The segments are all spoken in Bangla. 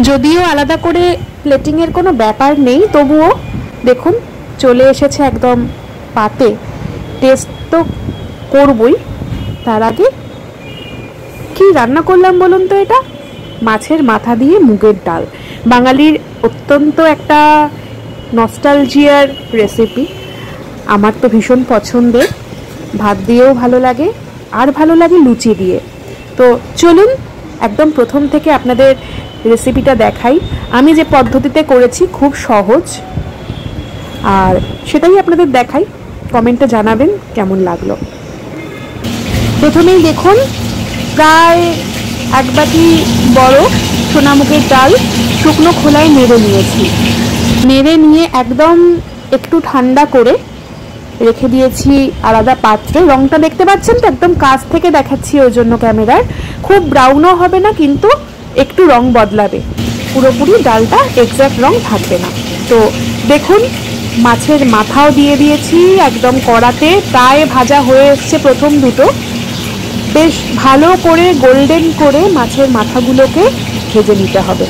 যদিও আলাদা করে প্লেটিংয়ের কোনো ব্যাপার নেই, তবুও দেখুন চলে এসেছে একদম পাতে। টেস্ট তো করবই, তার আগে কি রান্না করলাম বলুন তো? এটা মাছের মাথা দিয়ে মুগের ডাল, বাঙালির অত্যন্ত একটা নস্টালজিয়ার রেসিপি। আমার তো ভীষণ পছন্দের, ভাত দিয়েও ভালো লাগে আর ভালো লাগে লুচি দিয়ে। তো চলুন একদম প্রথম থেকে আপনাদের রেসিপিটা দেখাই। আমি যে পদ্ধতিতে করেছি খুব সহজ, আর সেটাই আপনাদের দেখাই। কমেন্টে জানাবেন কেমন লাগলো। প্রথমেই দেখুন প্রায় 1 বাটি বড় সোনামুগের ডাল শুকনো খোলায় নেড়ে নিয়েছি। নেড়ে নিয়ে একদম একটু ঠান্ডা করে রেখে দিয়েছি আলাদা পাত্রে। রংটা দেখতে পাচ্ছেন তো, একদম কাছ থেকে দেখাচ্ছি ওই জন্য ক্যামেরার। খুব ব্রাউনও হবে না, কিন্তু একটু রং বদলাবে, পুরোপুরি ডালটা এক্স্যাক্ট রং থাকবে না। তো দেখুন মাছের মাথাও দিয়ে দিয়েছি একদম কড়াতে, প্রায় ভাজা হয়ে এসছে প্রথম দুটো। বেশ ভালো করে গোল্ডেন করে মাছের মাথাগুলোকে ভেজে নিতে হবে।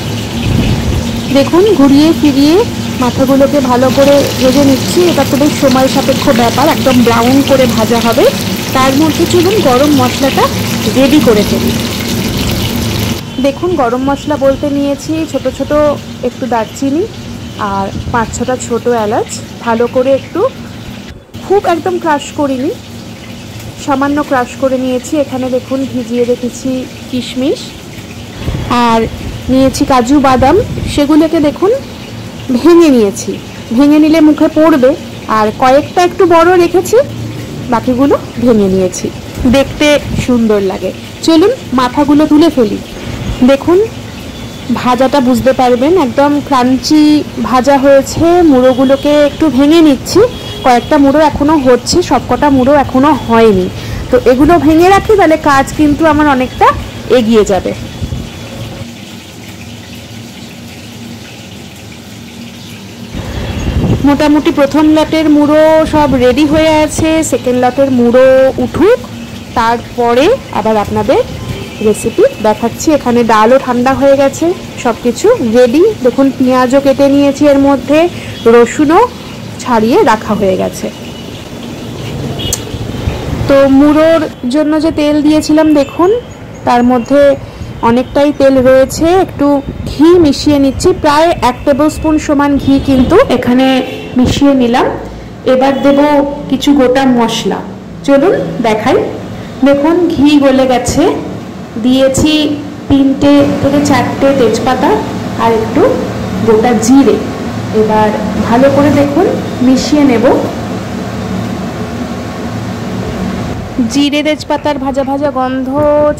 দেখুন ঘুরিয়ে ফিরিয়ে মাথাগুলোকে ভালো করে ভেজে নিচ্ছি। এটা তো বেশ সময় সাপেক্ষ ব্যাপার, একদম ব্রাউন করে ভাজা হবে। তার মধ্যে চলুন গরম মশলাটা রেডি করে ফেলি। দেখুন গরম মশলা বলতে নিয়েছি ছোট ছোট একটু দারচিনি আর 5-6টা ছোটো এলাচ। ভালো করে একটু, খুব একদম ক্রাশ করিনি, সামান্য ক্রাশ করে নিয়েছি। এখানে দেখুন ভিজিয়ে রেখেছি কিশমিশ আর নিয়েছি কাজু বাদাম, সেগুলোকে দেখুন ভেঙে নিয়েছি। ভেঙে নিলে মুখে পড়বে, আর কয়েকটা একটু বড় রেখেছি, বাকিগুলো ভেঙে নিয়েছি, দেখতে সুন্দর লাগে। চলুন মাথাগুলো তুলে ফেলি। দেখুন ভাজাটা বুঝতে পারবেন একদম ক্রাঞ্চি ভাজা হয়েছে। মুড়োগুলোকে একটু ভেঙে নিচ্ছি, কয়েকটা মুড়ো এখনো হচ্ছে, সবকটা মুড়ো এখনো হয়নি। তো এগুলো ভেঙে রাখি, তাহলে কাজ কিন্তু আমার অনেকটা এগিয়ে যাবে। মোটামুটি প্রথম লটের মুড়ো সব রেডি হয়ে আছে, সেকেন্ড লটের মুড়ো উঠুক, তারপরে আবার আপনাদের রেসিপি দেখাচ্ছি। এখানে ডালও ঠান্ডা হয়ে গেছে, সব কিছু রেডি। দেখুন পেঁয়াজও কেটে নিয়েছি, এর মধ্যে রসুনও ছাড়িয়ে রাখা হয়ে গেছে। তো মুড়োর জন্য যে তেল দিয়েছিলাম দেখুন তার মধ্যে অনেকটাই তেল রয়েছে। একটু ঘি মিশিয়ে নিচ্ছি, প্রায় 1 টেবিল স্পুন সমান ঘি কিন্তু এখানে মিশিয়ে নিলাম। এবার দেব কিছু গোটা মশলা, চলুন দেখাই। দেখুন ঘি গলে গেছে, দিয়েছি 3টে থেকে 4টে তেজপাতা আর একটু গোটা জিরে। এবার ভালো করে দেখুন মিশিয়ে নেব। জিরে তেজপাতার ভাজা ভাজা গন্ধ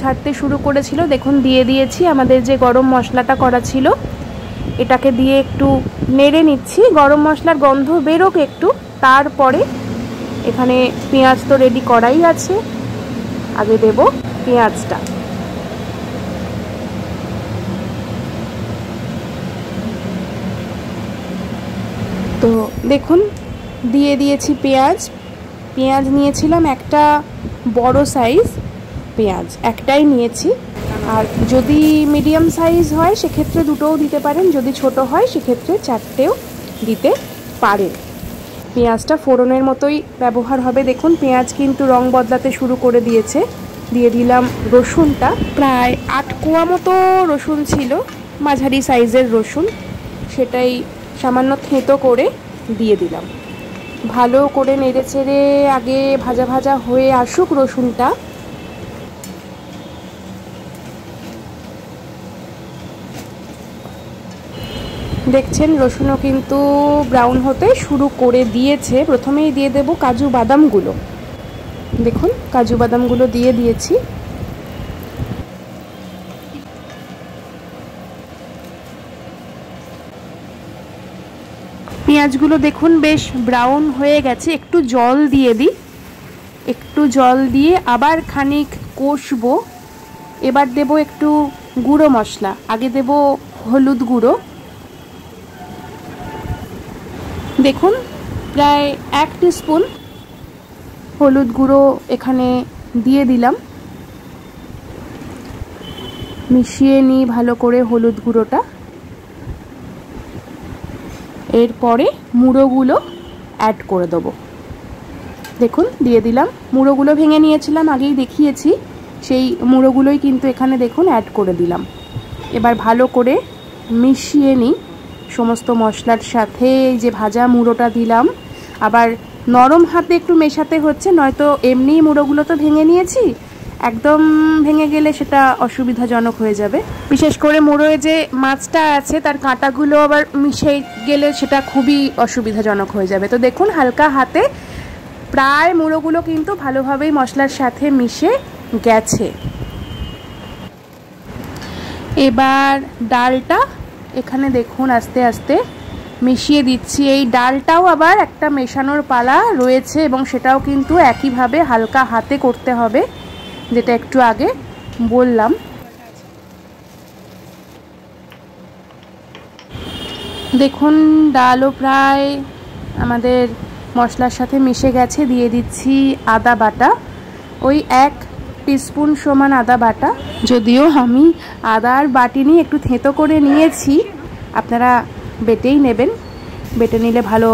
ছাড়তে শুরু করেছিল, দেখুন দিয়ে দিয়েছি আমাদের যে গরম মশলাটা করা ছিল, এটাকে দিয়ে একটু নেড়ে নিচ্ছি। গরম মশলার গন্ধ বেরোক একটু, তারপরে এখানে পেঁয়াজ তো রেডি করাই আছে, আগে দেব পেঁয়াজটা। তো দেখুন দিয়ে দিয়েছি পেঁয়াজ। পেঁয়াজ নিয়েছিলাম একটা বড় সাইজ পেঁয়াজ, একটাই নিয়েছি। আর যদি মিডিয়াম সাইজ হয় সেক্ষেত্রে 2টোও দিতে পারেন, যদি ছোট হয় সেক্ষেত্রে 4টেও দিতে পারেন। পেঁয়াজটা ফোড়নের মতোই ব্যবহার হবে। দেখুন পেঁয়াজ কিন্তু রং বদলাতে শুরু করে দিয়েছে। দিয়ে দিলাম রসুনটা, প্রায় 8 কোয়া মতো রসুন ছিল, মাঝারি সাইজের রসুন, সেটাই সামান্য থেঁতো করে দিয়ে দিলাম। ভালো করে নেড়ে চেড়ে আগে ভাজা ভাজা হয়ে আসুক রসুনটা। দেখছেন রসুনও কিন্তু ব্রাউন হতে শুরু করে দিয়েছে। প্রথমেই দিয়ে দেব কাজু বাদামগুলো। দেখুন কাজু বাদামগুলো দিয়ে দিয়েছি। পেঁয়াজগুলো দেখুন বেশ ব্রাউন হয়ে গেছে। একটু জল দিয়ে দিই, একটু জল দিয়ে আবার খানিক কষবো। এবার দেব একটু গুঁড়ো মশলা, আগে দেব হলুদ গুঁড়ো। দেখুন প্রায় 1 টিস্পুন হলুদ গুঁড়ো এখানে দিয়ে দিলাম। মিশিয়ে নিই ভালো করে হলুদ গুঁড়োটা। এরপরে মুড়োগুলো অ্যাড করে দেবো। দেখুন দিয়ে দিলাম, মুড়োগুলো ভেঙে নিয়েছিলাম, আগেই দেখিয়েছি, সেই মুড়োগুলোই কিন্তু এখানে দেখুন অ্যাড করে দিলাম। এবার ভালো করে মিশিয়ে নিই সমস্ত মশলার সাথে। এই যে ভাজা মুড়োটা দিলাম, আবার নরম হাতে একটু মেশাতে হচ্ছে, নয়তো এমনি মুড়োগুলো তো ভেঙে নিয়েছি, একদম ভেঙে গেলে সেটা অসুবিধাজনক হয়ে যাবে। বিশেষ করে মুড়োয় যে মাছটা আছে তার কাঁটাগুলো আবার মিশে গেলে সেটা খুবই অসুবিধাজনক হয়ে যাবে। তো দেখুন হালকা হাতে প্রায় মুড়োগুলো কিন্তু ভালোভাবেই মশলার সাথে মিশে গেছে। এবার ডালটা এখানে দেখুন আস্তে আস্তে মিশিয়ে দিচ্ছি। এই ডালটাও আবার একটা মেশানোর পালা রয়েছে এবং সেটাও কিন্তু একইভাবে হালকা হাতে করতে হবে, যেটা একটু আগে বললাম। দেখুন ডালও প্রায় আমাদের মশলার সাথে মিশে গেছে। দিয়ে দিচ্ছি আদা বাটা, ওই 1 টিস্পুন সমান আদা বাটা। যদিও আমি আদার বাটিনি, একটু থেঁতো করে নিয়েছি, আপনারা বেটেই নেবেন, বেটে নিলে ভালো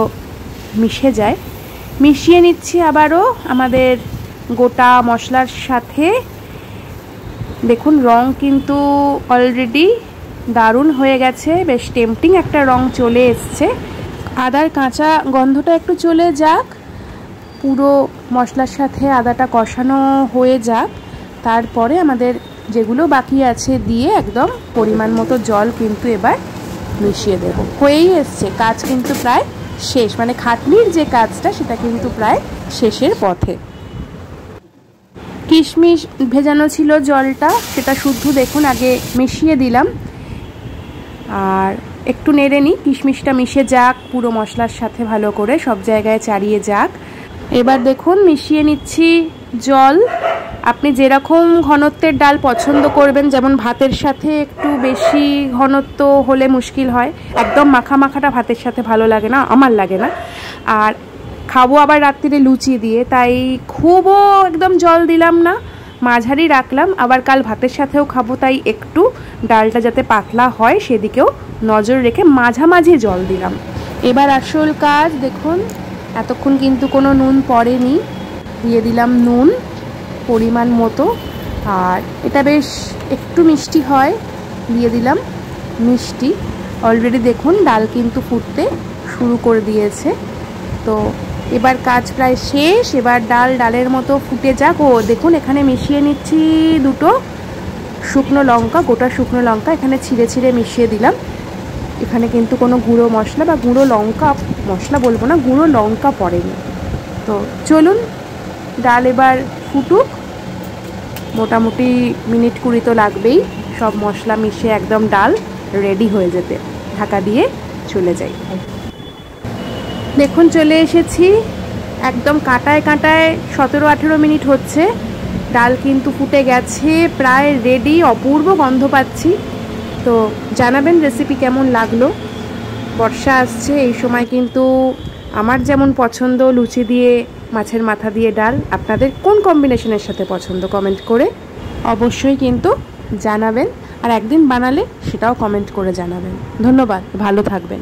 মিশে যায়। মিশিয়ে নিচ্ছি আবারও আমাদের গোটা মশলার সাথে। দেখুন রং কিন্তু অলরেডি দারুণ হয়ে গেছে, বেশ টেম্পটিং একটা রং চলে এসছে। আদার কাঁচা গন্ধটা একটু চলে যাক, পুরো মশলার সাথে আদাটা কষানো হয়ে যাক, তারপরে আমাদের যেগুলো বাকি আছে দিয়ে একদম পরিমাণ মতো জল কিন্তু এবার মিশিয়ে দেব। হয়েই এসছে, কাজ কিন্তু প্রায় শেষ, মানে খাটনির যে কাজটা সেটা কিন্তু প্রায় শেষের পথে। কিশমিশ ভেজানো ছিল জলটা, সেটা শুদ্ধ দেখুন আগে মিশিয়ে দিলাম, আর একটু নেড়ে নিই, কিশমিশটা মিশে যাক পুরো মশলার সাথে, ভালো করে সব জায়গায় চারিয়ে যাক। এবার দেখুন মিশিয়ে নিচ্ছি জল। আপনি যেরকম ঘনত্বের ডাল পছন্দ করবেন, যেমন ভাতের সাথে একটু বেশি ঘনত্ব হলে মুশকিল হয়, একদম মাখা মাখাটা ভাতের সাথে ভালো লাগে না, আমার লাগে না, আর খাবো আবার রাত্রিরে লুচি দিয়ে, তাই খুবও একদম জল দিলাম না, মাঝারি রাখলাম। আবার কাল ভাতের সাথেও খাবো, তাই একটু ডালটা যাতে পাতলা হয় সেদিকেও নজর রেখে মাঝামাঝি জল দিলাম। এবার আসল কাজ দেখুন, এতক্ষণ কিন্তু কোনো নুন পড়েনি, দিয়ে দিলাম নুন পরিমাণ মতো, আর এটা বেশ একটু মিষ্টি হয়, দিয়ে দিলাম মিষ্টি। অলরেডি দেখুন ডাল কিন্তু ফুটতে শুরু করে দিয়েছে। তো এবার কাজ প্রায় শেষ, এবার ডালের মতো ফুটে যাক। ও দেখুন এখানে মিশিয়ে নিচ্ছি 2টো শুকনো লঙ্কা, গোটা শুকনো লঙ্কা এখানে ছিঁড়ে ছিঁড়ে মিশিয়ে দিলাম। এখানে কিন্তু কোনো গুঁড়ো মশলা বা গুঁড়ো লঙ্কা, মশলা বলবো না, গুঁড়ো লঙ্কা পড়েনি। তো চলুন ডাল এবার ফুটুক, মোটামুটি মিনিট 20 তো লাগবেই সব মশলা মিশে একদম ডাল রেডি হয়ে যেতে। ঢাকা দিয়ে চলে যাই। দেখুন চলে এসেছি, একদম কাঁটায় কাঁটায় 17-18 মিনিট হচ্ছে, ডাল কিন্তু ফুটে গেছে, প্রায় রেডি, অপূর্ব গন্ধ পাচ্ছি। তো জানাবেন রেসিপি কেমন লাগলো। বর্ষা আসছে, এই সময় কিন্তু আমার যেমন পছন্দ লুচি দিয়ে মাছের মাথা দিয়ে ডাল, আপনাদের কোন কম্বিনেশনের সাথে পছন্দ কমেন্ট করে অবশ্যই কিন্তু জানাবেন, আর একদিন বানালে সেটাও কমেন্ট করে জানাবেন। ধন্যবাদ, ভালো থাকবেন।